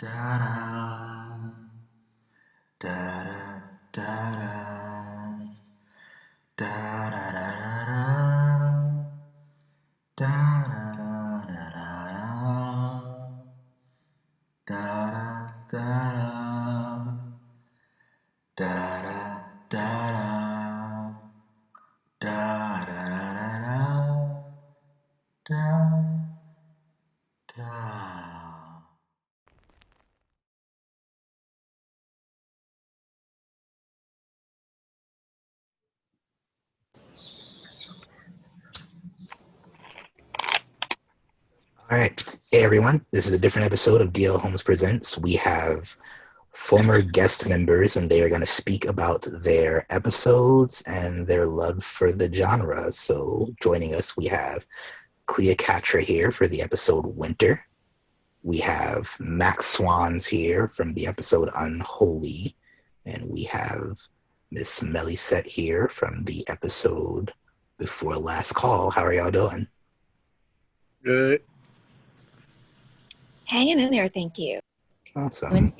Da da da da da da da All right. Hey, everyone. This is a different episode of DL Holmes Presents. We have former guest members, and they are going to speak about their episodes and their love for the genre. So joining us, we have Kleio Catra here for the episode Winter. We have Mack Swans here from the episode Unholy. And we have Miss Melysette here from the episode Before Last Call. How are y'all doing? Good. Hanging in there, thank you. Awesome.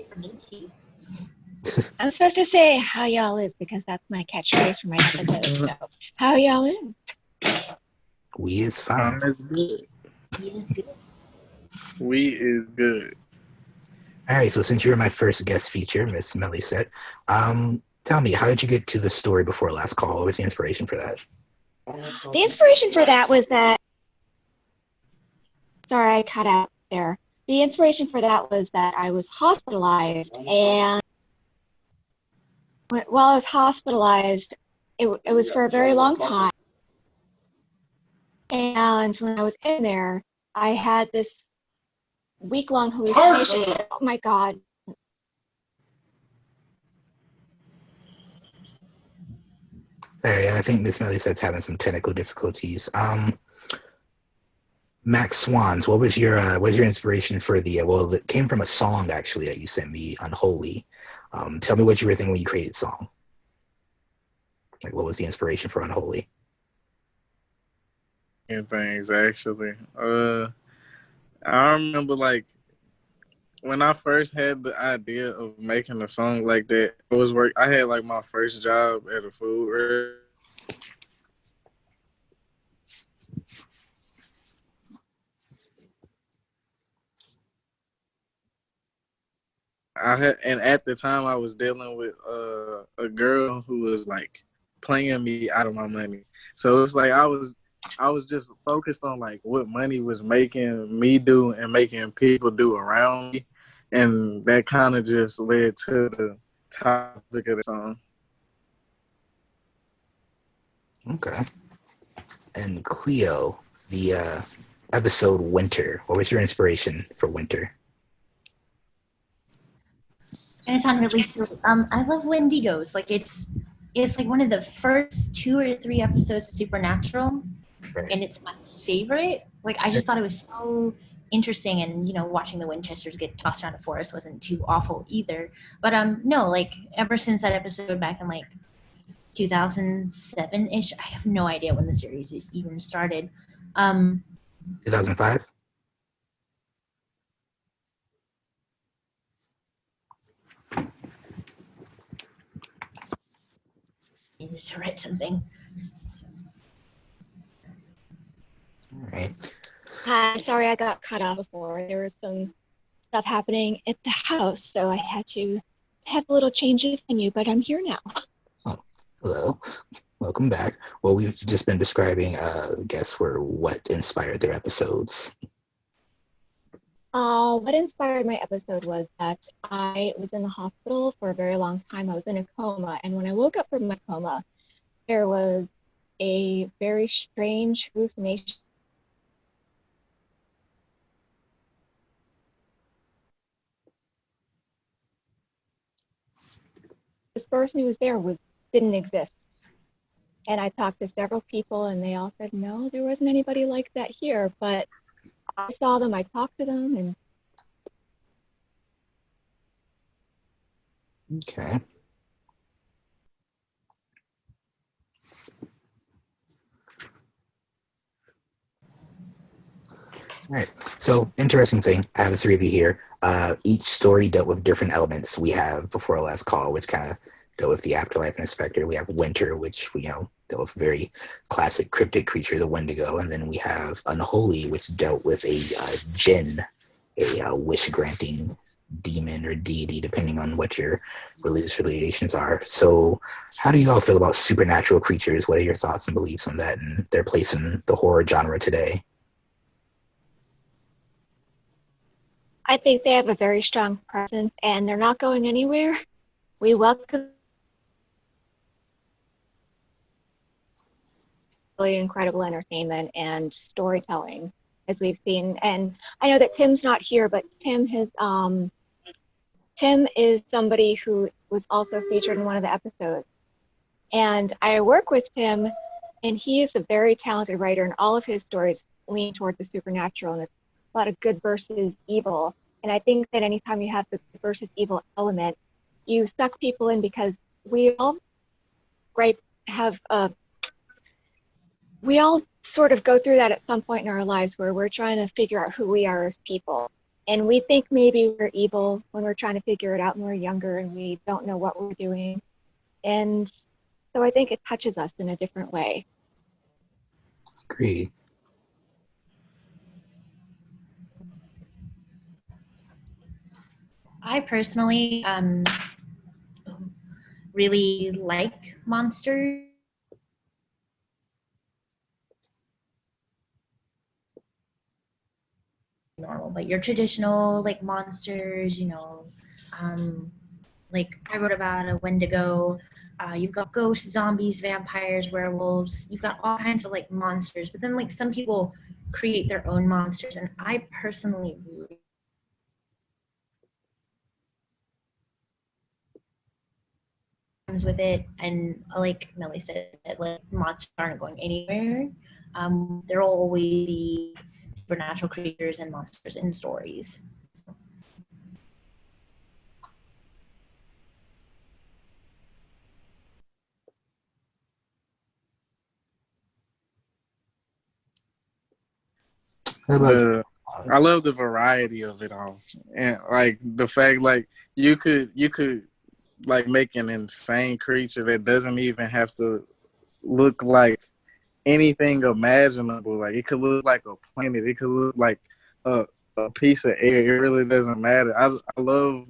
I'm supposed to say how y'all is because that's my catchphrase for my episode. So, how y'all is? We is fine. Is good. We is good. All right, so since you're my first guest feature, Miss Melysette, tell me, how did you get to the story Before Last Call? What was the inspiration for that? The inspiration for that was that. Sorry, I cut out there. The inspiration for that was that I was hospitalized, and while I was hospitalized, it was for a very long time. And when I was in there, I had this week-long hallucination. Oh my God. Yeah, I think Miss Melissette's having some technical difficulties. Mack Swans, what was your inspiration for the? Well, it came from a song actually that you sent me, Unholy. Tell me what you were thinking when you created the song. Like, what was the inspiration for Unholy? And things actually. I remember like when I first had the idea of making a song like that. I had like my first job at a food restaurant. And at the time I was dealing with a girl who was like playing me out of my money. So it's like I was just focused on like what money was making me do and making people do around me, and that kind of just led to the topic of the song. Okay. And Kleio, the episode Winter. What was your inspiration for Winter? And it sounded really silly. I love Wendigos. Like it's like one of the first 2 or 3 episodes of Supernatural, Right. and it's my favorite. Like I just thought it was so interesting, and watching the Winchesters get tossed around a forest wasn't too awful either. But no, like ever since that episode back in like 2007-ish, I have no idea when the series even started. 2005. Needed to write something. All right. Hi, sorry I got cut off before. There was some stuff happening at the house, so I had to have a little change of venue, but I'm here now. Oh, hello. Welcome back. Well, we've just been describing guests for what inspired their episodes. What inspired my episode was that I was in the hospital for a very long time. I was in a coma, and when I woke up from my coma, there was a very strange hallucination. This person who was there didn't exist. And I talked to several people, and they all said, no, there wasn't anybody like that here. But I saw them, I talked to them, and Okay. All right. So, interesting thing. I have the three of you here. Each story dealt with different elements. We have Before Our Last Call, which kind of dealt with the afterlife and the specter. We have Winter, which we dealt with a very classic cryptic creature, the Wendigo, and then we have Unholy, which dealt with a jinn, a wish-granting demon or deity, depending on what your religious affiliations are. So, how do you all feel about supernatural creatures? What are your thoughts and beliefs on that and their place in the horror genre today? I think they have a very strong presence and they're not going anywhere. We welcome really incredible entertainment and storytelling as we've seen. And I know that Tim's not here, but Tim is somebody who was also featured in one of the episodes. And I work with Tim, and he is a very talented writer, and all of his stories lean toward the supernatural, and it's a lot of good versus evil. And I think that anytime you have the good versus evil element, you suck people in because we all we all sort of go through that at some point in our lives where we're trying to figure out who we are as people. And we think maybe we're evil when we're trying to figure it out when we're younger and we don't know what we're doing. And so I think it touches us in a different way. Agreed. I personally really like monsters. Normal, but your traditional like monsters, like I wrote about a Wendigo. You've got ghosts, zombies, vampires, werewolves. You've got all kinds of like monsters, but then like some people create their own monsters, and I personally really with it. And like Melly said, like monsters aren't going anywhere. There will always be supernatural creatures and monsters in stories. I love the variety of it all, and like the fact like you could like make an insane creature that doesn't even have to look like anything imaginable. Like it could look like a planet, it could look like a piece of air. It really doesn't matter. I love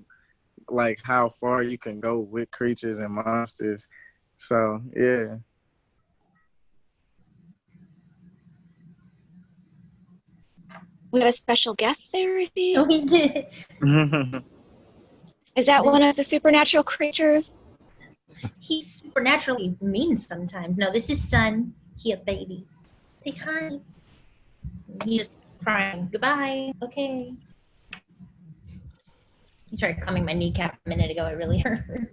like how far you can go with creatures and monsters. So yeah. We have a special guest there, I see. Oh, we did. Is that one of the supernatural creatures? He's supernaturally mean sometimes. No, this is Son. He a baby. Say hi. He's just crying. Goodbye. Okay. He started coming my kneecap a minute ago. It really hurt.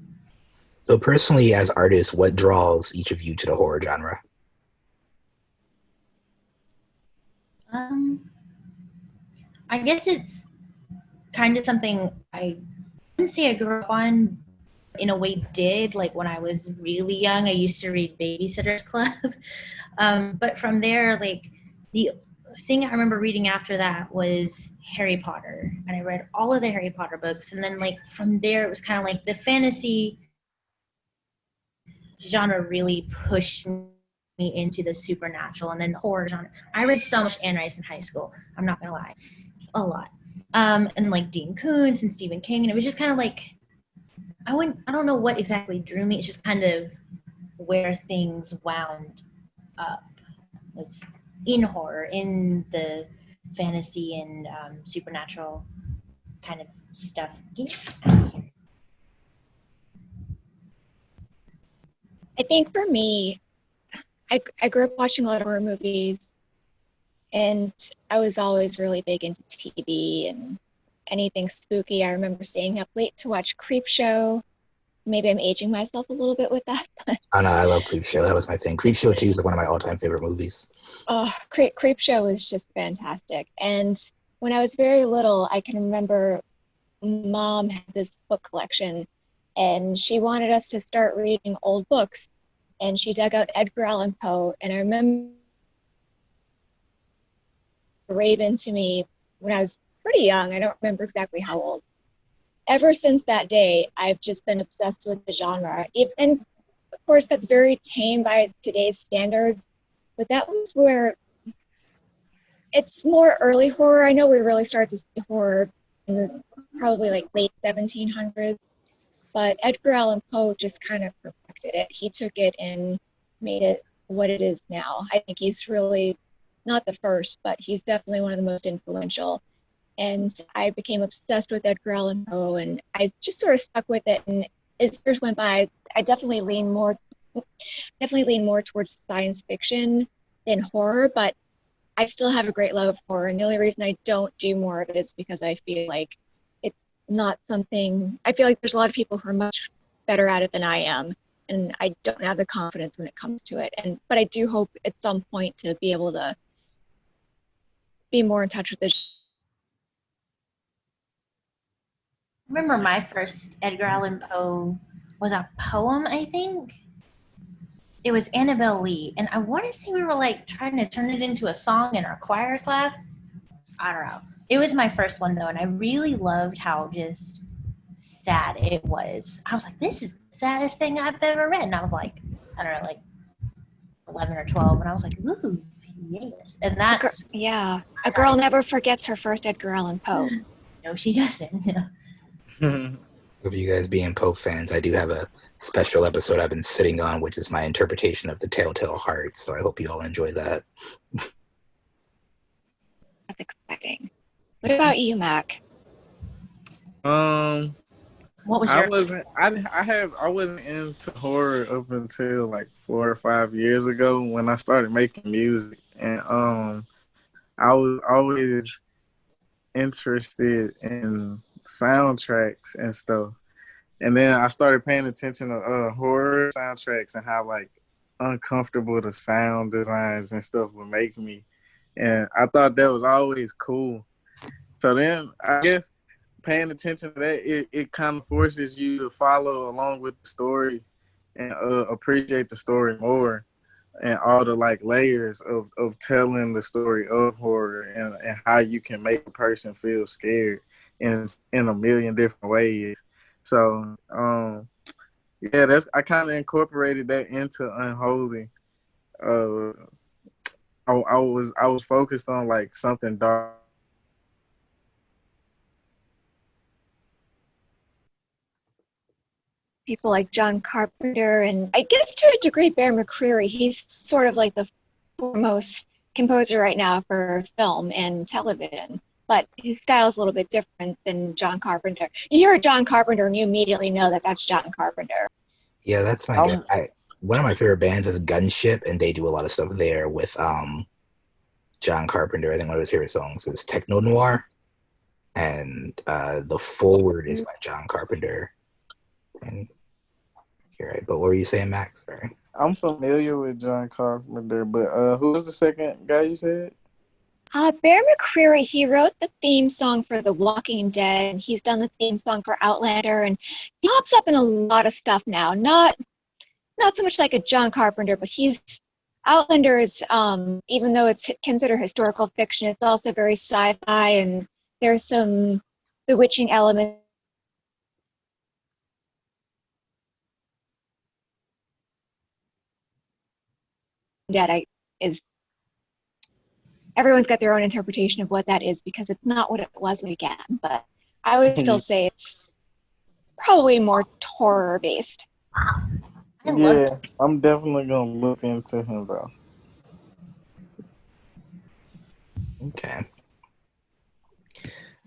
So personally, as artists, what draws each of you to the horror genre? I guess it's kind of something I wouldn't say I grew up on. In a way, did like when I was really young. I used to read Babysitter's Club, but from there, like the thing I remember reading after that was Harry Potter, and I read all of the Harry Potter books, and then like from there, it was kind of like the fantasy genre really pushed me into the supernatural, and then the horror genre. I read so much Anne Rice in high school. I'm not gonna lie, a lot, and like Dean Koontz and Stephen King, and it was just kind of like I don't know what exactly drew me. It's just kind of where things wound up. Was in horror, in the fantasy and supernatural kind of stuff. I think for me, I grew up watching a lot of horror movies, and I was always really big into TV and anything spooky. I remember staying up late to watch Creepshow. Maybe I'm aging myself a little bit with that. Oh no, I love Creepshow. That was my thing. Creepshow 2 is like one of my all-time favorite movies. Oh, Creepshow was just fantastic. And when I was very little, I can remember Mom had this book collection, and she wanted us to start reading old books. And she dug out Edgar Allan Poe, and I remember Raven to me when I was pretty young. I don't remember exactly how old. Ever since that day, I've just been obsessed with the genre. And of course, that's very tame by today's standards, but that was where it's more early horror. I know we really started to see horror in the probably like late 1700s, but Edgar Allan Poe just kind of perfected it. He took it and made it what it is now. I think he's really not the first, but he's definitely one of the most influential. And I became obsessed with Edgar Allan Poe, and I just sort of stuck with it. And as years went by, I definitely lean more towards science fiction than horror, but I still have a great love of horror. And the only reason I don't do more of it is because I feel like it's not something, I feel like there's a lot of people who are much better at it than I am. And I don't have the confidence when it comes to it. But I do hope at some point to be able to be more in touch with the. I remember my first Edgar Allan Poe was a poem, I think. It was Annabelle Lee. And I want to say we were like trying to turn it into a song in our choir class. I don't know. It was my first one though, and I really loved how just sad it was. I was like, this is the saddest thing I've ever read. And I was like, I don't know, like 11 or 12. And I was like, ooh, yes. And that's. A girl never forgets her first Edgar Allan Poe. No, she doesn't. Of you guys being Poe fans, I do have a special episode I've been sitting on, which is my interpretation of the Telltale Heart. So I hope you all enjoy that. That's exciting. What about you, Mac? What was your? I wasn't into horror up until like 4 or 5 years ago when I started making music, and I was always interested in soundtracks and stuff. And then I started paying attention to horror soundtracks and how like uncomfortable the sound designs and stuff would make me. And I thought that was always cool. So then I guess paying attention to that, it kind of forces you to follow along with the story and appreciate the story more and all the like layers of telling the story of horror and how you can make a person feel scared in a million different ways. So yeah, I kind of incorporated that into Unholy. I was focused on like something dark. People like John Carpenter, and I guess to a degree Bear McCreary. He's sort of like the foremost composer right now for film and television, but his style is a little bit different than John Carpenter. You hear John Carpenter and you immediately know that that's John Carpenter. Yeah, that's my guy. One of my favorite bands is Gunship, and they do a lot of stuff there with John Carpenter. I think one of his favorite songs is Techno Noir, and the forward is by John Carpenter. And you're right. But what were you saying, Max? Sorry. I'm familiar with John Carpenter, but who was the second guy you said? Bear McCreary, he wrote the theme song for The Walking Dead, and he's done the theme song for Outlander, and he pops up in a lot of stuff now. Not so much like a John Carpenter, but Outlander is, even though it's considered historical fiction, it's also very sci-fi, and there's some bewitching elements. Everyone's got their own interpretation of what that is because it's not what it was again, but I would still say it's probably more horror based. Yeah, I'm definitely gonna look into him though. Okay.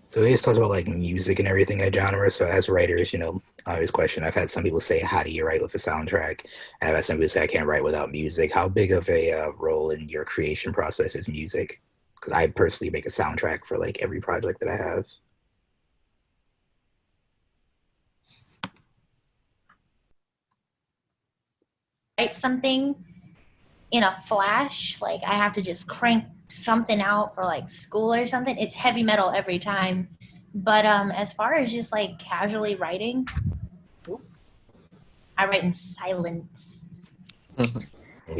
So we just talked about like music and everything in a genre. So as writers, I always question. I've had some people say, "How do you write with a soundtrack?" And I've had some people say, "I can't write without music." How big of a role in your creation process is music? Because I personally make a soundtrack for like every project that I have. Write something in a flash, like I have to just crank something out for like school or something. It's heavy metal every time. But as far as just like casually writing, I write in silence.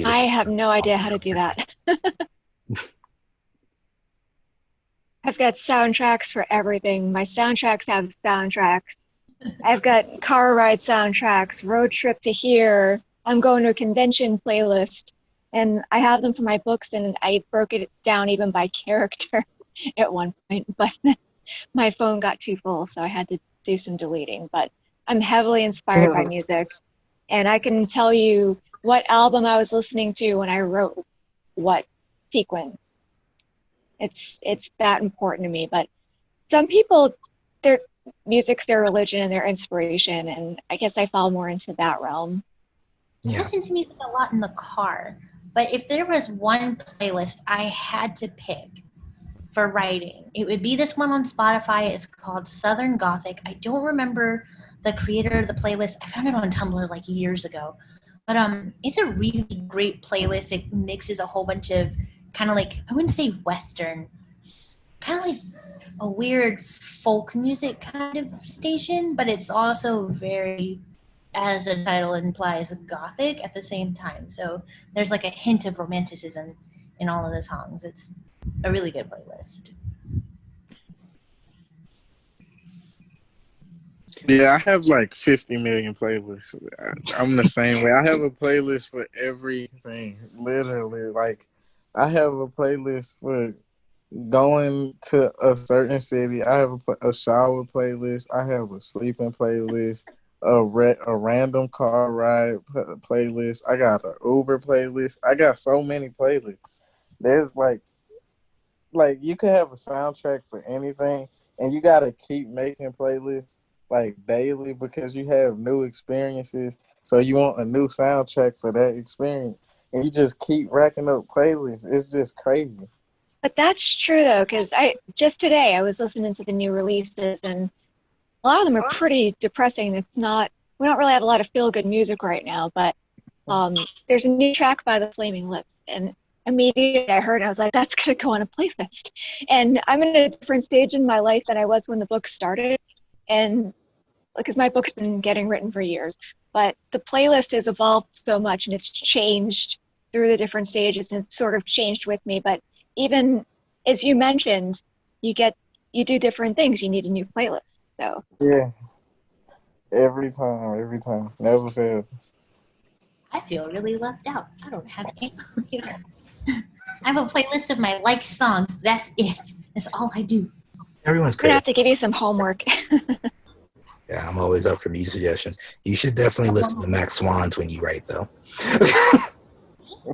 I have no idea how to do that. I've got soundtracks for everything. My soundtracks have soundtracks. I've got car ride soundtracks, road trip to here. I'm going to a convention playlist. And I have them for my books, and I broke it down even by character at one point. But my phone got too full, so I had to do some deleting. But I'm heavily inspired by music. And I can tell you what album I was listening to when I wrote what sequence. It's that important to me. But some people, their music's their religion and their inspiration, and I guess I fall more into that realm. I listen to music a lot in the car, but if there was one playlist I had to pick for writing, it would be this one on Spotify. It's called Southern Gothic. I don't remember the creator of the playlist. I found it on Tumblr like years ago. But it's a really great playlist. It mixes a whole bunch of kind of like, I wouldn't say Western, kind of like a weird folk music kind of station, but it's also very, as the title implies, gothic at the same time. So there's like a hint of romanticism in all of the songs. It's a really good playlist. Yeah, I have like 50 million playlists. I'm the same way. I have a playlist for everything. Literally, like I have a playlist for going to a certain city. I have a shower playlist. I have a sleeping playlist. A random car ride playlist. I got an Uber playlist. I got so many playlists. There's like you can have a soundtrack for anything, and you gotta keep making playlists like daily because you have new experiences. So you want a new soundtrack for that experience, and you just keep racking up playlists. It's just crazy. But that's true though, because just today I was listening to the new releases, and a lot of them are pretty depressing. We don't really have a lot of feel good music right now, but there's a new track by the Flaming Lips, and immediately I heard it, I was like, that's gonna go on a playlist. And I'm in a different stage in my life than I was when the book started, and because my book's been getting written for years, but the playlist has evolved so much and it's changed through the different stages, and it's sort of changed with me. But even as you mentioned, you do different things. You need a new playlist. So Yeah, every time, never fails. I feel really left out. I don't have any. I have a playlist of my liked songs. That's it. That's all I do. Everyone's I'm gonna great. have to give you some homework. Yeah, I'm always up for music suggestions. You should definitely listen to Mack Swans when you write, though.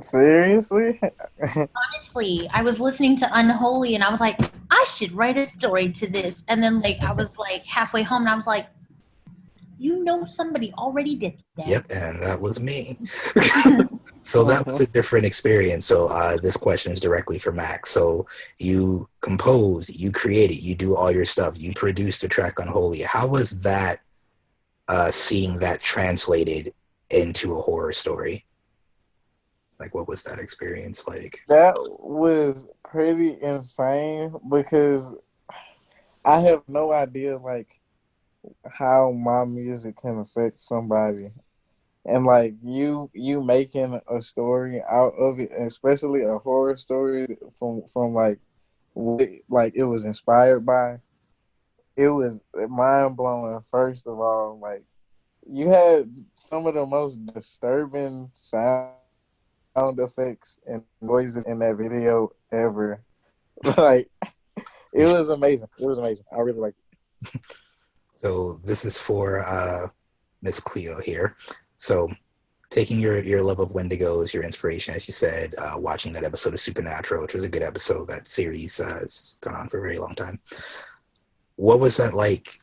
Seriously? Honestly, I was listening to Unholy and I was like, I should write a story to this. And then like I was like halfway home and I was like, you know, somebody already did that. Yep, and that was me. So that was a different experience. So this question is directly for Max. So you compose, you create it, you do all your stuff, you produced the track Unholy. How was that seeing that translated into a horror story? Like, what was that experience like? That was pretty insane because I have no idea like how my music can affect somebody. And like you making a story out of it, especially a horror story from like what like it was inspired by. It was mind blowing. First of all, like you had some of the most disturbing sound effects and noises in that video ever. Like it was amazing. It was amazing. I really liked it. So this is for Miss Kleio here. So taking your love of Wendigos, your inspiration, as you said, watching that episode of Supernatural, which was a good episode. That series has gone on for a very long time. What was that like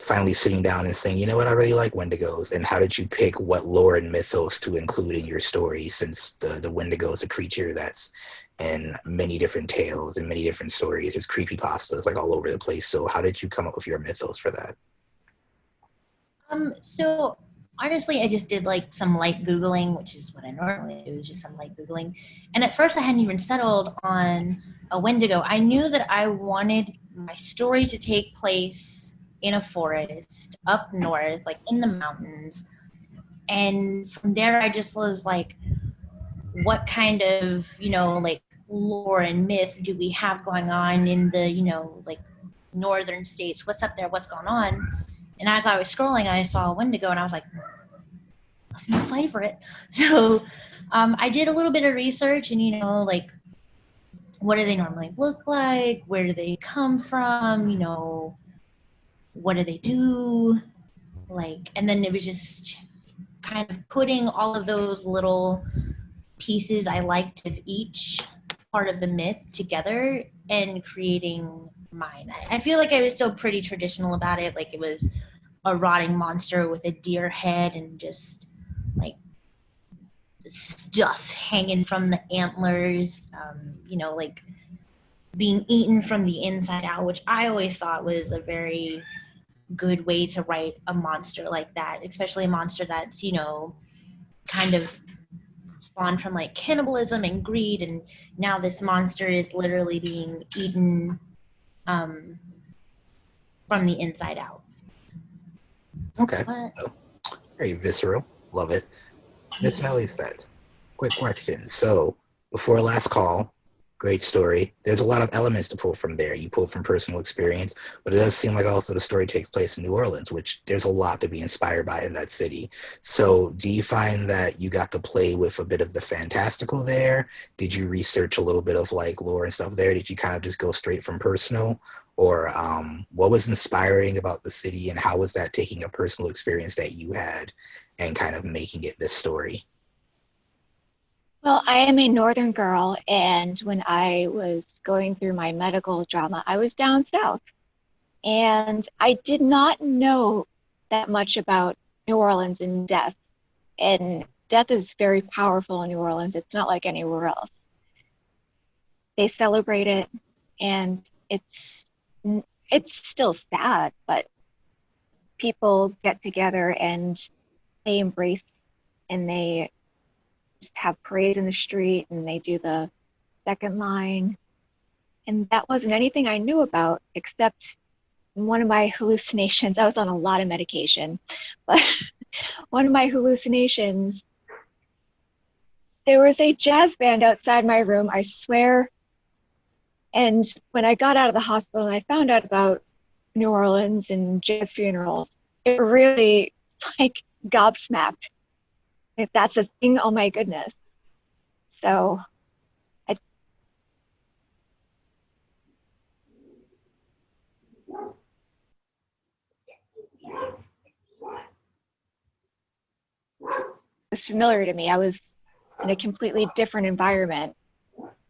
finally sitting down and saying, you know what, I really like Wendigos? And how did you pick what lore and mythos to include in your story, since the Wendigo is a creature that's in many different tales and many different stories? There's creepypastas like all over the place. So how did you come up with your mythos for that? So honestly, I just did like some light Googling, which is what I normally do, is just some light Googling. And at first I hadn't even settled on a Wendigo. I knew that I wanted my story to take place in a forest up north, like in the mountains. And from there I just was like, what kind of, like lore and myth do we have going on in the, like northern states? What's up there? What's going on? And as I was scrolling, I saw a Wendigo, and I was like, that's my favorite. So I did a little bit of research, and like, what do they normally look like? Where do they come from? What do they do? Like, and then it was just kind of putting all of those little pieces I liked of each part of the myth together and creating mine. I feel like I was still pretty traditional about it. Like, it was a rotting monster with a deer head and just like stuff hanging from the antlers, like being eaten from the inside out, which I always thought was a very good way to write a monster like that, especially a monster that's, kind of spawned from like cannibalism and greed, and now this monster is literally being eaten from the inside out. Okay. What? Very visceral. Love it. Miss Melysette, quick question. So, before last call, great story. There's a lot of elements to pull from there. You pull from personal experience, but it does seem like also the story takes place in New Orleans, which there's a lot to be inspired by in that city. So do you find that you got to play with a bit of the fantastical there? Did you research a little bit of like lore and stuff there? Did you kind of just go straight from personal? Or what was inspiring about the city, and how was that taking a personal experience that you had and kind of making it this story? Well, I am a northern girl, and when I was going through my medical drama, I was down south. And I did not know that much about New Orleans and death. And death is very powerful in New Orleans. It's not like anywhere else. They celebrate it, and it's still sad, but people get together and they embrace, and they just have parades in the street, and they do the second line. And that wasn't anything I knew about, except one of my hallucinations. I was on a lot of medication, but one of my hallucinations, there was a jazz band outside my room, I swear. And when I got out of the hospital and I found out about New Orleans and jazz funerals, it really like gobsmacked. If that's a thing, oh my goodness. So I was familiar to me. I was in a completely different environment.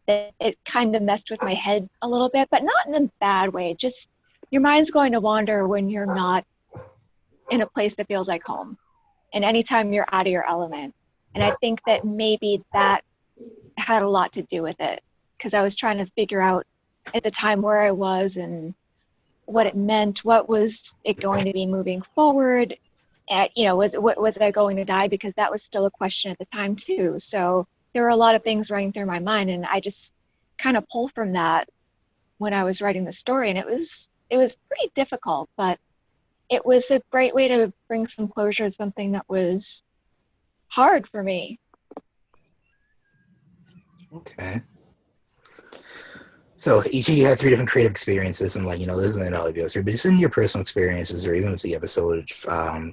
It kind of messed with my head a little bit, but not in a bad way. Just your mind's going to wander when you're not in a place that feels like home, and anytime you're out of your element. And I think that maybe that had a lot to do with it, because I was trying to figure out at the time where I was and what it meant. What was it going to be moving forward? Was I going to die? Because that was still a question at the time too. So there were a lot of things running through my mind, and I just kind of pulled from that when I was writing the story. And it was pretty difficult, but it was a great way to bring some closure to something that was hard for me. Okay. So each of you had 3 different creative experiences, and this isn't all of yours here, but just in your personal experiences, or even with the episode,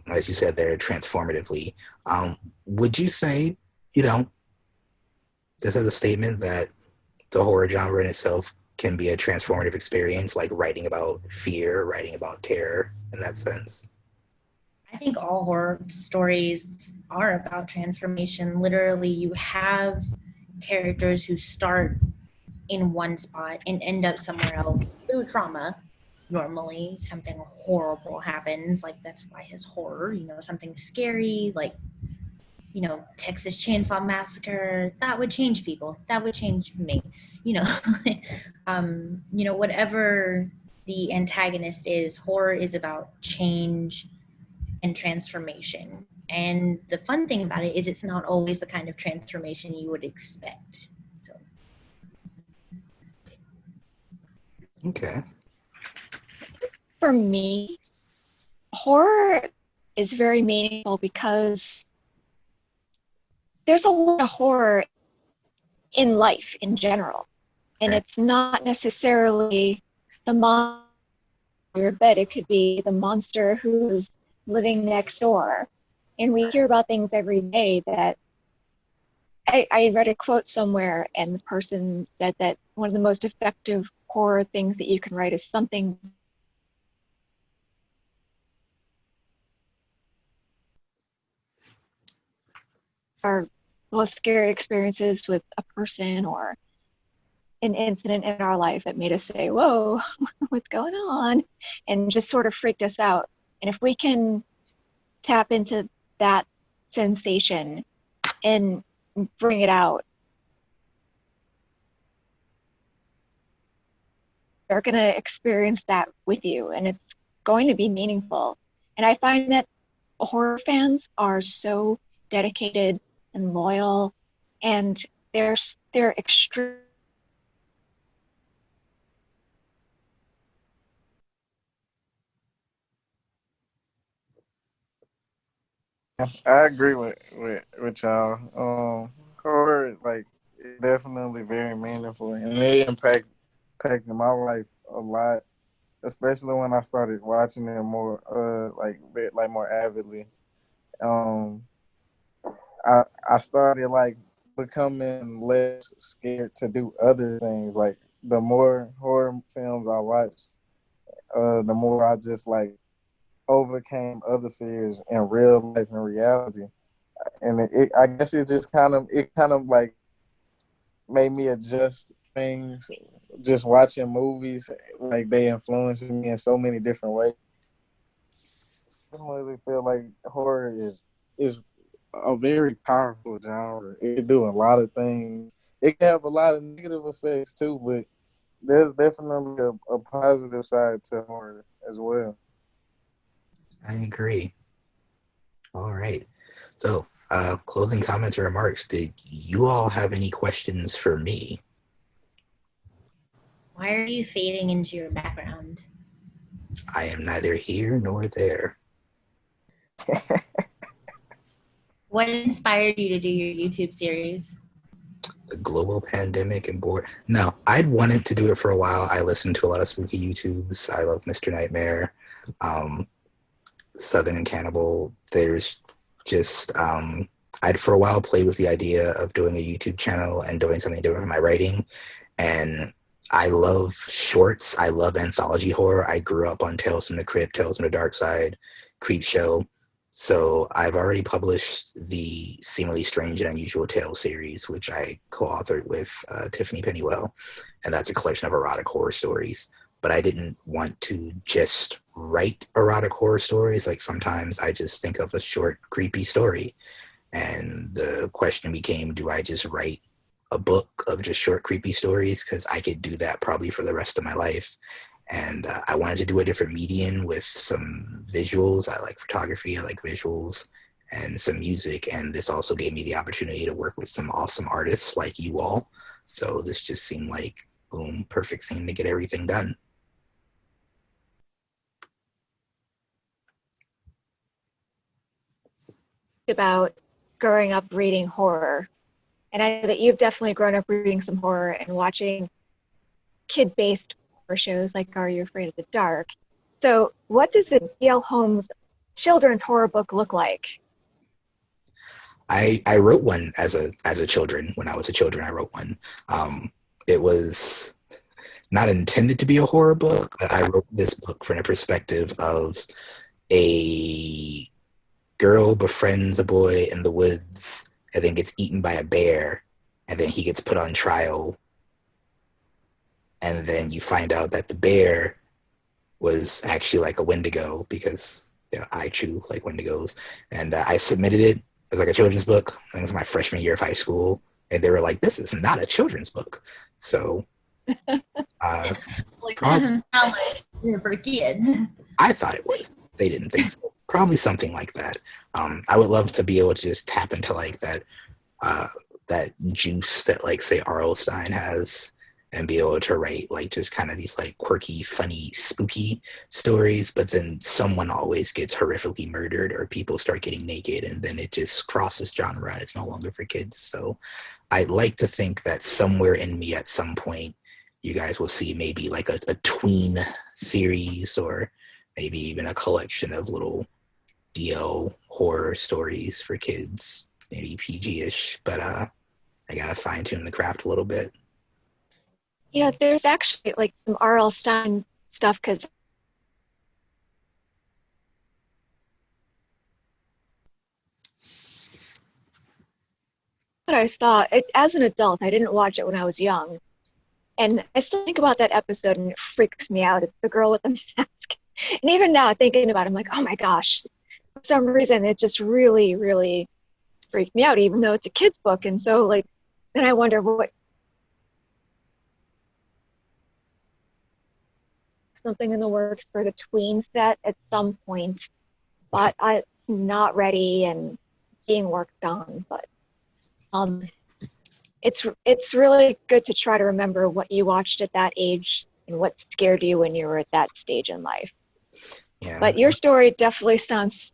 as you said there, transformatively, would you say, this is a statement that the horror genre in itself can be a transformative experience, like writing about fear, writing about terror in that sense? I think all horror stories are about transformation. Literally, you have characters who start in one spot and end up somewhere else through trauma. Normally, something horrible happens. Like, that's why his horror, something scary, like, Texas Chainsaw Massacre. That would change people. That would change me. Whatever the antagonist is, horror is about change and transformation. And the fun thing about it is it's not always the kind of transformation you would expect. So. Okay. For me, horror is very meaningful because there's a lot of horror in life in general. And it's not necessarily the monster in your bed. It could be the monster who's living next door. And we hear about things every day that I read a quote somewhere, and the person said that one of the most effective horror things that you can write is something our most scary experiences with a person or an incident in our life that made us say, whoa, what's going on? And just sort of freaked us out. And if we can tap into that sensation and bring it out, they're going to experience that with you, and it's going to be meaningful. And I find that horror fans are so dedicated and loyal, and they're extreme. I agree with y'all. Horror, like, it's definitely very meaningful, and it impacted my life a lot, especially when I started watching it more, like more avidly. Um, I started like becoming less scared to do other things. Like the more horror films I watched, the more I just like overcame other fears in real life and reality. And I guess it kind of like made me adjust things. Just watching movies, like they influenced me in so many different ways. I really feel like horror is a very powerful genre. It can do a lot of things. It can have a lot of negative effects too, but there's definitely a positive side to horror as well. I agree. All right. So, closing comments or remarks. Did you all have any questions for me? Why are you fading into your background? I am neither here nor there. What inspired you to do your YouTube series? The global pandemic and bored. No, I'd wanted to do it for a while. I listened to a lot of spooky YouTubes. I love Mr. Nightmare, Southern Cannibal. There's just I'd for a while played with the idea of doing a YouTube channel and doing something different with my writing. And I love shorts. I love anthology horror. I grew up on Tales from the Crypt, Tales from the Dark Side, Creepshow. So I've already published the Seemingly Strange and Unusual Tales series, which I co-authored with Tiffany Pennywell, and that's a collection of erotic horror stories. But I didn't want to just write erotic horror stories. Like sometimes I just think of a short, creepy story, and the question became, do I just write a book of just short, creepy stories? Because I could do that probably for the rest of my life. And I wanted to do a different medium with some visuals. I like photography, I like visuals, and some music. And this also gave me the opportunity to work with some awesome artists like you all. So this just seemed like, boom, perfect thing to get everything done. About growing up reading horror. And I know that you've definitely grown up reading some horror and watching kid-based horror shows like Are You Afraid of the Dark? So what does the D.L. Holmes children's horror book look like? I wrote one as a children. When I was a children, I wrote one. It was not intended to be a horror book, but I wrote this book from the perspective of a girl befriends a boy in the woods and then gets eaten by a bear, and then he gets put on trial, and then you find out that the bear was actually like a Wendigo, because I chew like Wendigos. And I submitted it as like a children's book. I think it was my freshman year of high school, and they were like, "This is not a children's book." So Like, doesn't sound like you're for kids. I thought it was. They didn't think so. Probably something like that. I would love to be able to just tap into like that juice that like say R.L. Stein has, and be able to write like just kind of these like quirky, funny, spooky stories, but then someone always gets horrifically murdered or people start getting naked, and then it just crosses genre. It's no longer for kids. So I'd like to think that somewhere in me at some point you guys will see maybe like a tween series or maybe even a collection of little DL horror stories for kids, maybe PG-ish, but I gotta fine tune the craft a little bit. There's actually like some R.L. Stein stuff because what I saw it as an adult. I didn't watch it when I was young, and I still think about that episode, and it freaks me out. It's the girl with the mask, and even now thinking about it, I'm like, oh my gosh. For some reason, it just really, really freaked me out, even though it's a kid's book. And so, like, then I wonder what something in the works for the tween set at some point, but I'm not ready and being worked on. But it's really good to try to remember what you watched at that age and what scared you when you were at that stage in life. Yeah. But your story definitely sounds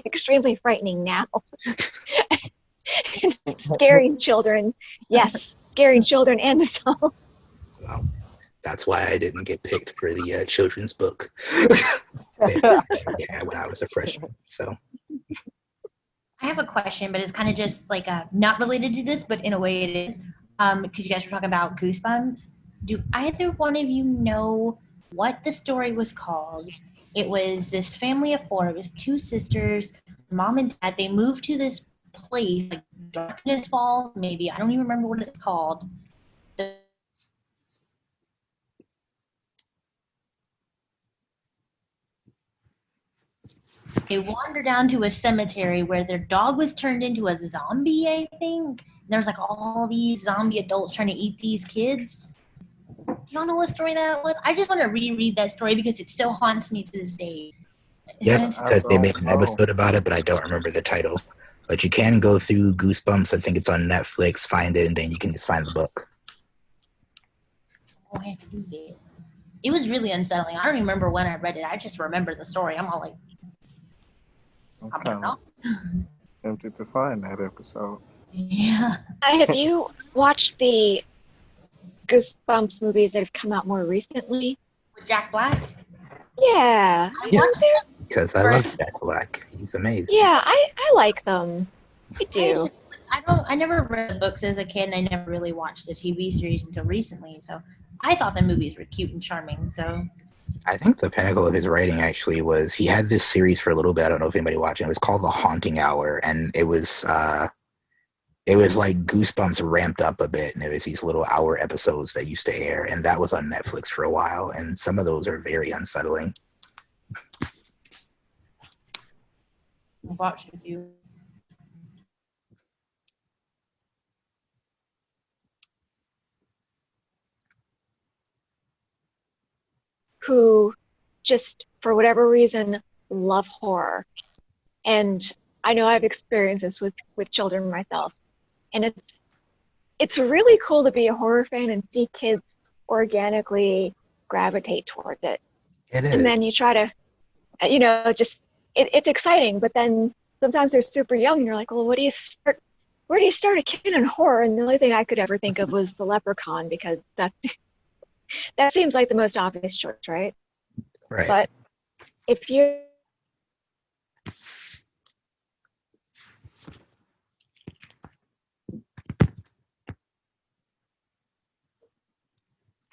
extremely frightening now. Scaring children, yes, scaring children and adults. Well, that's why I didn't get picked for the children's book when I was a freshman. So I have a question, but it's kind of just like not related to this, but in a way it is. Because you guys were talking about Goosebumps. Do either one of you know what the story was called? It was this family of four. It was two sisters, mom and dad. They moved to this place, like Darkness Falls, maybe. I don't even remember what it's called. They wander down to a cemetery where their dog was turned into a zombie, I think. There's like all these zombie adults trying to eat these kids. Do y'all know what story that was? I just want to reread that story because it still haunts me to this day. yes, because they made an episode about it, but I don't remember the title. But you can go through Goosebumps. I think it's on Netflix. Find it, and then you can just find the book. Oh, I have to do that. It was really unsettling. I don't remember when I read it. I just remember the story. I'm all like, I'm kind of tempted to find that episode. yeah. Have you watched the Goosebumps movies that have come out more recently? With Jack Black? Yeah. Because I love Jack Black. He's amazing. Yeah, I like them. I do. I never read the books as a kid, and I never really watched the TV series until recently. So I thought the movies were cute and charming. So I think the pinnacle of his writing actually was he had this series for a little bit. I don't know if anybody watched it. It was called The Haunting Hour, and it was like Goosebumps ramped up a bit, and it was these little hour episodes that used to air, and that was on Netflix for a while, and some of those are very unsettling. I've watched a few. Who just, for whatever reason, love horror. And I know I've experienced this with children myself. And it's really cool to be a horror fan and see kids organically gravitate towards it. It is. And then you try to, it's exciting, but then sometimes they're super young and you're like, well, where do you start a kid in horror? And the only thing I could ever think of was the Leprechaun, because that seems like the most obvious choice, right? Right. But if you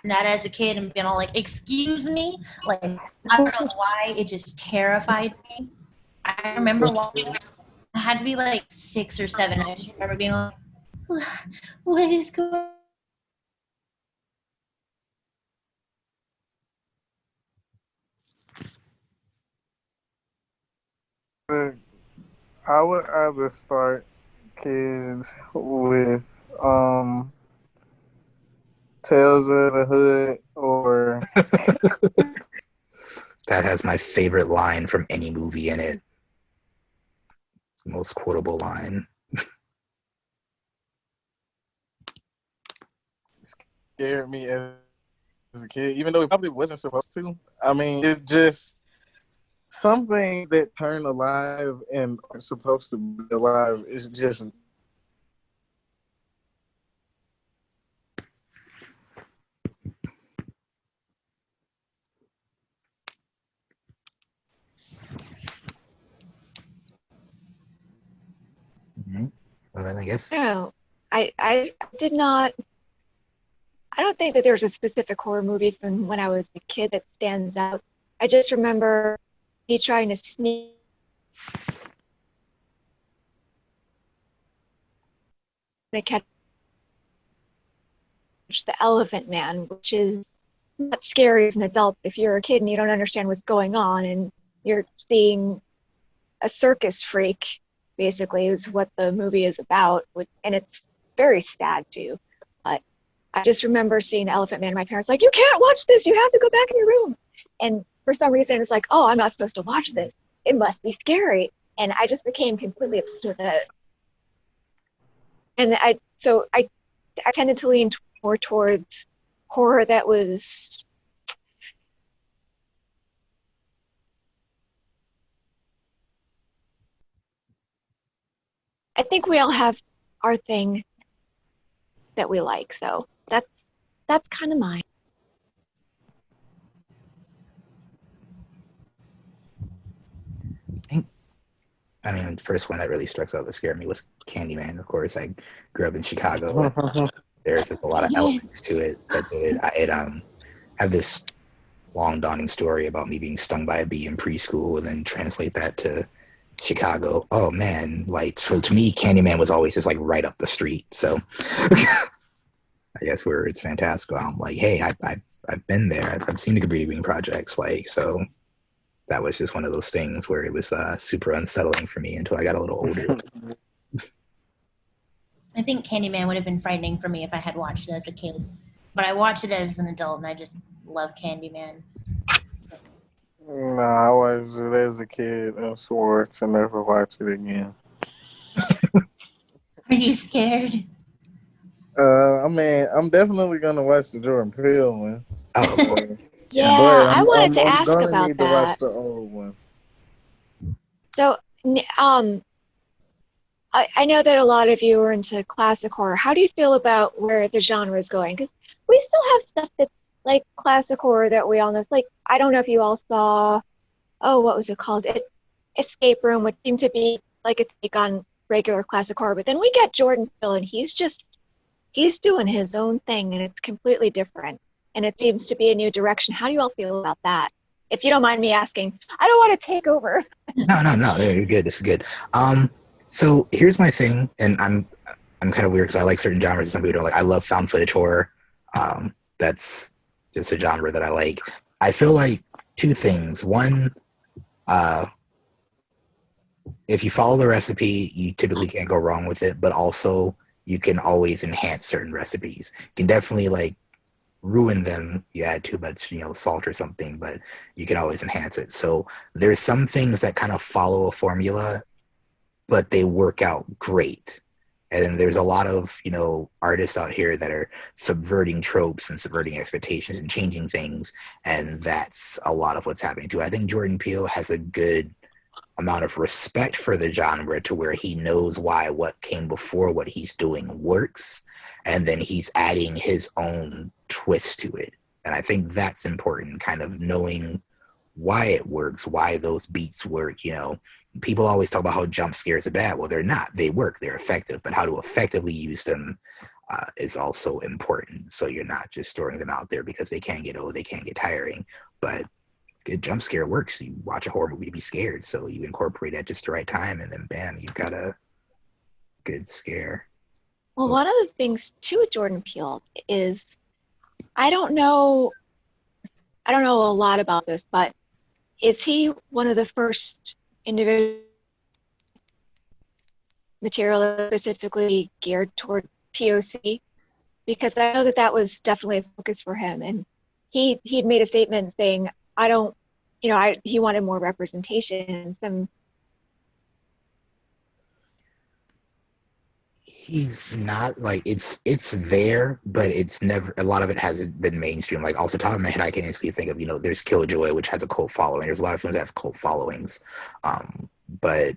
that as a kid and being all like, excuse me? Like, I don't know why, it just terrified me. I remember watching, I had to be like 6 or 7, and I just remember being like, what is going I would either start kids with Tales of the Hood or That has my favorite line from any movie in it. It's the most quotable line. scared me as a kid, even though it probably wasn't supposed to. I mean, it's just some things that turn alive and are supposed to be alive is just But I guess I don't know. I did not. I don't think that there's a specific horror movie from when I was a kid that stands out. I just remember me trying to sneak to catch the Elephant Man, which is not scary as an adult. If you're a kid and you don't understand what's going on and you're seeing a circus freak, basically, is what the movie is about. And it's very sad too. But I just remember seeing the Elephant Man. My parents were like, you can't watch this. You have to go back in your room. And for some reason, it's like, oh, I'm not supposed to watch this. It must be scary. And I just became completely obsessed with it. And I tended to lean more towards horror that was I think we all have our thing that we like, so that's kind of mine. I mean, the first one that really struck out that scared me was Candyman. Of course, I grew up in Chicago. And there's a lot of elements to it that did. I have this long dawning story about me being stung by a bee in preschool, and then translate that to Chicago. Oh man, like so to me, Candyman was always just like right up the street. So I guess where it's fantastical, I'm like, hey, I've been there. I've seen the Cabrini Green projects, like so. That was just one of those things where it was super unsettling for me until I got a little older. I think Candyman would have been frightening for me if I had watched it as a kid. But I watched it as an adult, and I just love Candyman. Nah, I watched it as a kid and swore to never watch it again. Are you scared? I mean, I'm definitely gonna watch the Jordan Peele one. Oh, Yeah, But I wanted to I'm ask gonna about need to watch that. the old one. So, I know that a lot of you are into classic horror. How do you feel about where the genre is going? Because we still have stuff that's like classic horror that we all know. It's like, I don't know if you all saw, oh, what was it called? Escape Room, which seemed to be like a take on regular classic horror. But then we get Jordan Peele, and he's doing his own thing, and it's completely different. And it seems to be a new direction. How do you all feel about that? If you don't mind me asking, I don't want to take over. no, you're good. This is good. So here's my thing, and I'm kind of weird because I like certain genres and some people don't like. I love found footage horror. That's just a genre that I like. I feel like two things. One, if you follow the recipe, you typically can't go wrong with it. But also, you can always enhance certain recipes. You can definitely like ruin them. You add too much, salt or something, but you can always enhance it. So there's some things that kind of follow a formula, but they work out great. And then there's a lot of, artists out here that are subverting tropes and subverting expectations and changing things. And that's a lot of what's happening too. I think Jordan Peele has a good amount of respect for the genre to where he knows why what came before what he's doing works. And then he's adding his own twist to it. And I think that's important, kind of knowing why it works, why those beats work. People always talk about how jump scares are bad. Well, they're not. They work. They're effective. But how to effectively use them is also important. So you're not just throwing them out there because they can't get old, they can't get tiring. But a jump scare works. You watch a horror movie to be scared. So you incorporate at just the right time, and then bam, you've got a good scare. Well, one of the things too with Jordan Peele is I don't know a lot about this, but is he one of the first individual material specifically geared toward POC? Because I know that was definitely a focus for him, and he'd made a statement saying, I don't, he wanted more representation. He's not like it's there, but it's never. A lot of it hasn't been mainstream. Like off the top of my head, I can instantly think of there's Killjoy, which has a cult following. There's a lot of films that have cult followings, but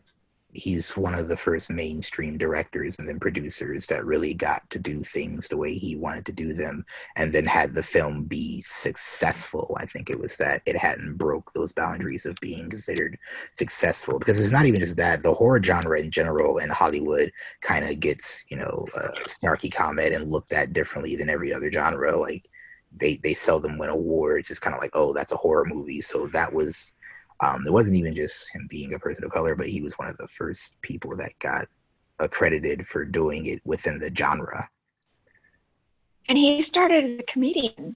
he's one of the first mainstream directors and then producers that really got to do things the way he wanted to do them, and then had the film be successful. I think it was that it hadn't broke those boundaries of being considered successful, because it's not even just that. The horror genre in general in Hollywood kind of gets, snarky comment and looked at differently than every other genre. Like they seldom win awards. It's kind of like, oh, that's a horror movie. So that was, it wasn't even just him being a person of color, but he was one of the first people that got accredited for doing it within the genre. And he started as a comedian.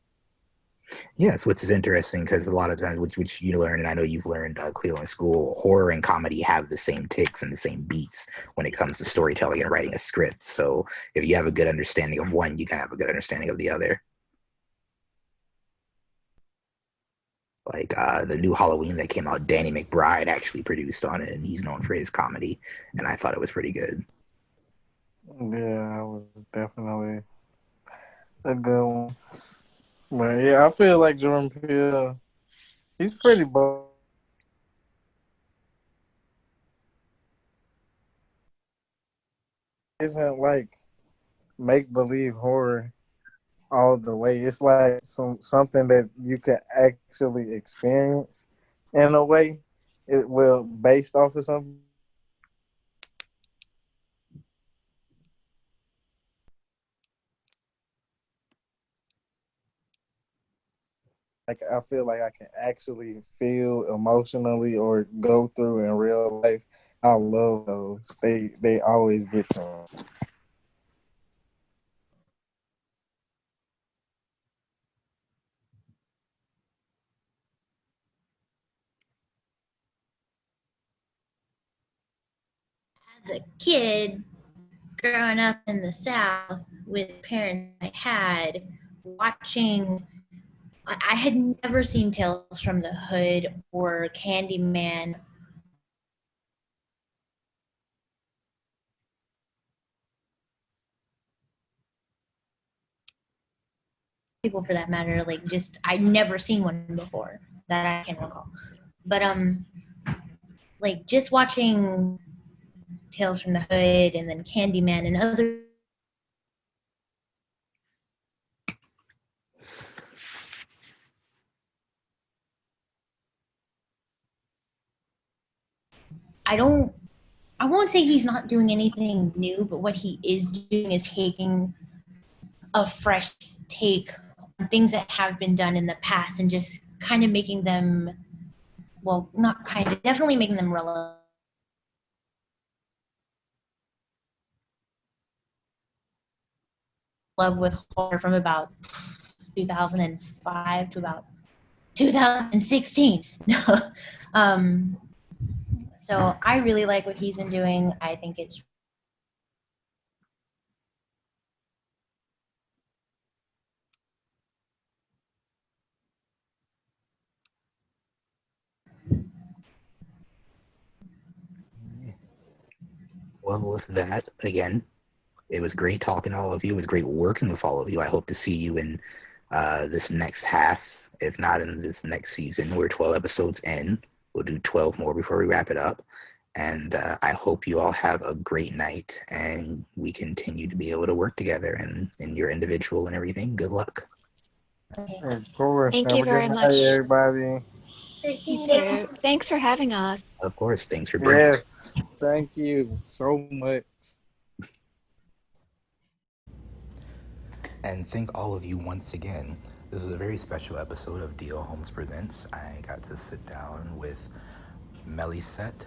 Yes, which is interesting because a lot of times, which you learn, and I know you've learned, Cleo, in school, horror and comedy have the same ticks and the same beats when it comes to storytelling and writing a script. So if you have a good understanding of one, you can have a good understanding of the other. Like the new Halloween that came out, Danny McBride actually produced on it, and he's known for his comedy, and I thought it was pretty good. Yeah, it was definitely a good one. But yeah, I feel like Jordan Peele, he's pretty bold. Isn't like make believe horror all the way. It's like something that you can actually experience in a way. It will based off of something. Like I feel like I can actually feel emotionally or go through in real life. I love those. They always get to me. As a kid, growing up in the South with parents I had, watching, I had never seen Tales from the Hood or Candyman. People for that matter, like just I'd never seen one before that I can recall. But like just watching Tales from the Hood and then Candyman and other, I won't say he's not doing anything new, but what he is doing is taking a fresh take on things that have been done in the past and just kind of making them, well, not kind of, definitely making them relevant. Love with horror from about 2005 to about 2016. So I really like what he's been doing. I think it's Well, with that, again, it was great talking to all of you. It was great working with all of you. I hope to see you in this next half, if not in this next season. We're 12 episodes in. We'll do 12 more before we wrap it up. And I hope you all have a great night and we continue to be able to work together and in your individual and everything. Good luck. Of course. Thank Have you a very good much. night, everybody. You too. Thanks for having us. Of course. Thanks for bringing Yes. Thank you so much. And thank all of you once again. This is a very special episode of D.L. Holmes Presents. I got to sit down with Melysette,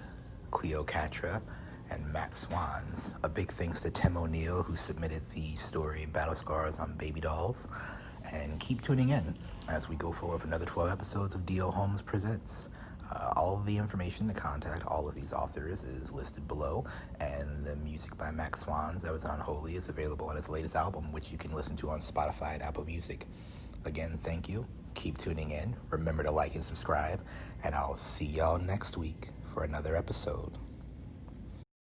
Kleio Catra, and Mack Swans. A big thanks to Tim O'Neill, who submitted the story Battle Scars on Baby Dolls. And keep tuning in as we go forward with another 12 episodes of D.L. Holmes Presents. All of the information to contact all of these authors is listed below, and the music by Mack Swans that was on Holy is available on his latest album, which you can listen to on Spotify and Apple Music. Again, thank you. Keep tuning in. Remember to like and subscribe, and I'll see y'all next week for another episode.